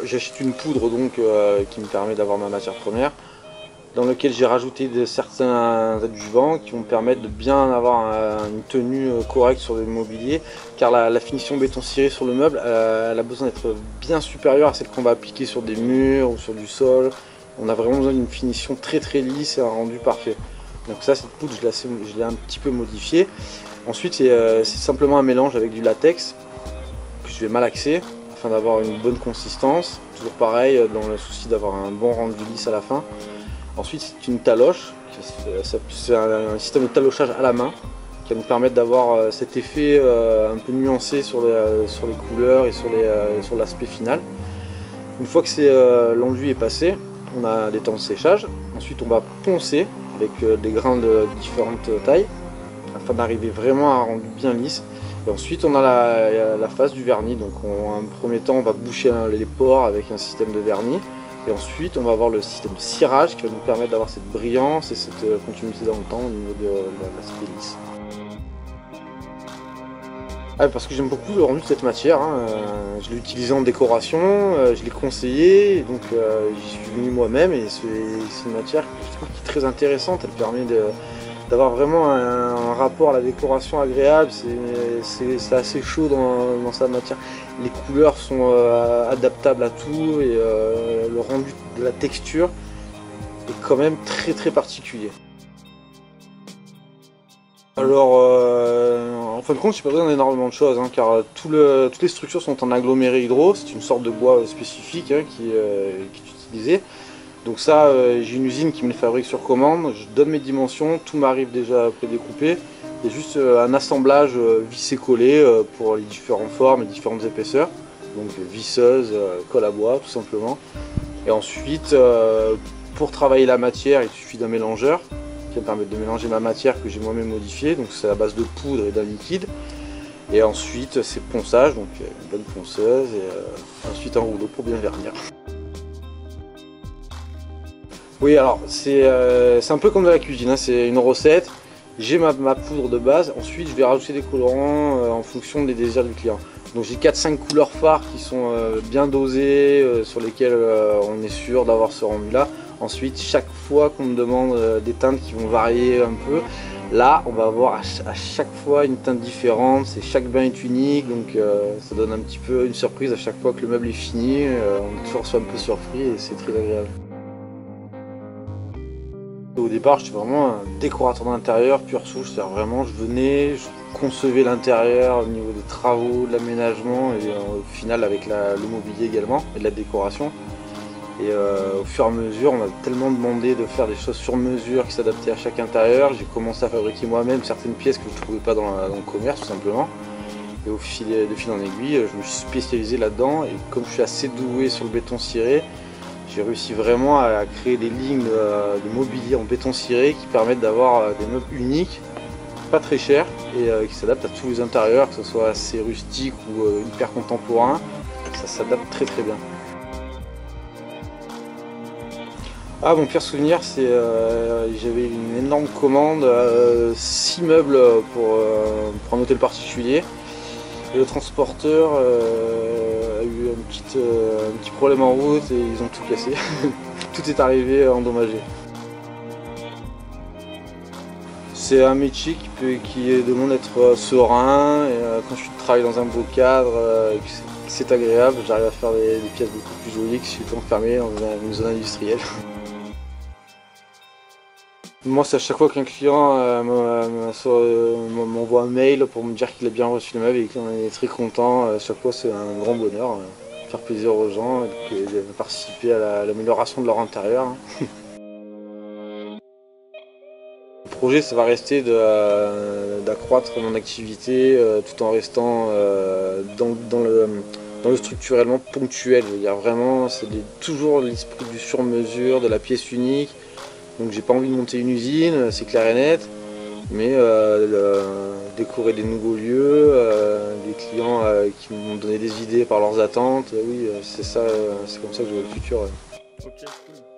j'achète une poudre donc qui me permet d'avoir ma matière première, dans lequel j'ai rajouté certains adjuvants qui vont me permettre de bien avoir une tenue correcte sur le mobilier, car la finition béton ciré sur le meuble, elle a besoin d'être bien supérieure à celle qu'on va appliquer sur des murs ou sur du sol. On a vraiment besoin d'une finition très lisse et un rendu parfait. Donc ça, cette poudre, je l'ai un petit peu modifiée. Ensuite, c'est simplement un mélange avec du latex que je vais malaxer afin d'avoir une bonne consistance. Toujours pareil, dans le souci d'avoir un bon rendu lisse à la fin. Ensuite, c'est une taloche, c'est un système de talochage à la main qui va nous permettre d'avoir cet effet un peu nuancé sur les couleurs et sur l'aspect final. Une fois que l'enduit est passé, on a des temps de séchage. Ensuite, on va poncer avec des grains de différentes tailles afin d'arriver vraiment à un rendu bien lisse. Et ensuite, on a la phase du vernis. Donc, en premier temps, on va boucher les pores avec un système de vernis. Et ensuite, on va avoir le système de cirage qui va nous permettre d'avoir cette brillance et cette continuité dans le temps au niveau de l'aspect lisse. Ah, parce que j'aime beaucoup le rendu de cette matière, hein. Je l'ai utilisé en décoration, je l'ai conseillé, donc j'y suis venu moi-même et c'est une matière que je trouve qui est très intéressante. Elle permet d'avoir vraiment un rapport à la décoration agréable, c'est assez chaud dans sa matière. Les couleurs sont adaptables à tout et le rendu de la texture est quand même très particulier. Alors, en fin de compte, j'ai pas besoin d'énormément de choses, hein, car toutes les structures sont en aggloméré hydro, c'est une sorte de bois spécifique hein, qui est utilisé. Donc ça, j'ai une usine qui me le fabrique sur commande, je donne mes dimensions, tout m'arrive déjà prédécoupé. Il y a juste un assemblage vissé-collé pour les différentes formes et différentes épaisseurs. Donc visseuse, colle à bois tout simplement. Et ensuite, pour travailler la matière, il suffit d'un mélangeur qui va me permettre de mélanger ma matière que j'ai moi-même modifiée. Donc c'est à base de poudre et d'un liquide. Et ensuite c'est ponçage, donc une bonne ponceuse et ensuite un rouleau pour bien vernir. Oui, alors c'est un peu comme de la cuisine, hein, c'est une recette. J'ai ma poudre de base, ensuite je vais rajouter des colorants en fonction des désirs du client. Donc j'ai 4-5 couleurs phares qui sont bien dosées, sur lesquelles on est sûr d'avoir ce rendu là. Ensuite, chaque fois qu'on me demande des teintes qui vont varier un peu, là on va avoir à chaque fois une teinte différente, chaque bain est unique, donc ça donne un petit peu une surprise à chaque fois que le meuble est fini, on est toujours un peu surpris et c'est très agréable. Au départ, j'étais vraiment un décorateur d'intérieur pur souche, c'est-à-dire vraiment je venais, je concevais l'intérieur au niveau des travaux, de l'aménagement et au final avec le mobilier également et de la décoration. Et au fur et à mesure, on m'a tellement demandé de faire des choses sur mesure qui s'adaptaient à chaque intérieur. J'ai commencé à fabriquer moi-même certaines pièces que je ne trouvais pas dans le commerce tout simplement. Et de fil en aiguille, je me suis spécialisé là-dedans et comme je suis assez doué sur le béton ciré, j'ai réussi vraiment à créer des lignes de mobilier en béton ciré qui permettent d'avoir des meubles uniques, pas très chers et qui s'adaptent à tous les intérieurs, que ce soit assez rustique ou hyper contemporain. Ça s'adapte très bien. Ah, mon pire souvenir, c'est j'avais une énorme commande, 6 meubles pour un hôtel particulier. Et le transporteur a eu un petit problème en route et ils ont tout cassé. Tout est arrivé endommagé. C'est un métier qui demande d'être serein et quand je travaille dans un beau cadre, c'est agréable, j'arrive à faire des pièces beaucoup plus jolies que si j'étais enfermé dans une zone industrielle. Moi, c'est à chaque fois qu'un client m'envoie un mail pour me dire qu'il a bien reçu le meuble et qu'il est très content. À chaque fois, c'est un grand bonheur. Faire plaisir aux gens et de participer à l'amélioration de leur intérieur. Le projet, ça va rester d'accroître mon activité tout en restant dans le structurellement ponctuel. Je veux dire, vraiment, c'est toujours l'esprit du sur-mesure, de la pièce unique. Donc j'ai pas envie de monter une usine, c'est clair et net, mais décorer des nouveaux lieux, des clients qui m'ont donné des idées par leurs attentes, oui, c'est ça, c'est comme ça que je vois le futur. Ouais. Ok, cool.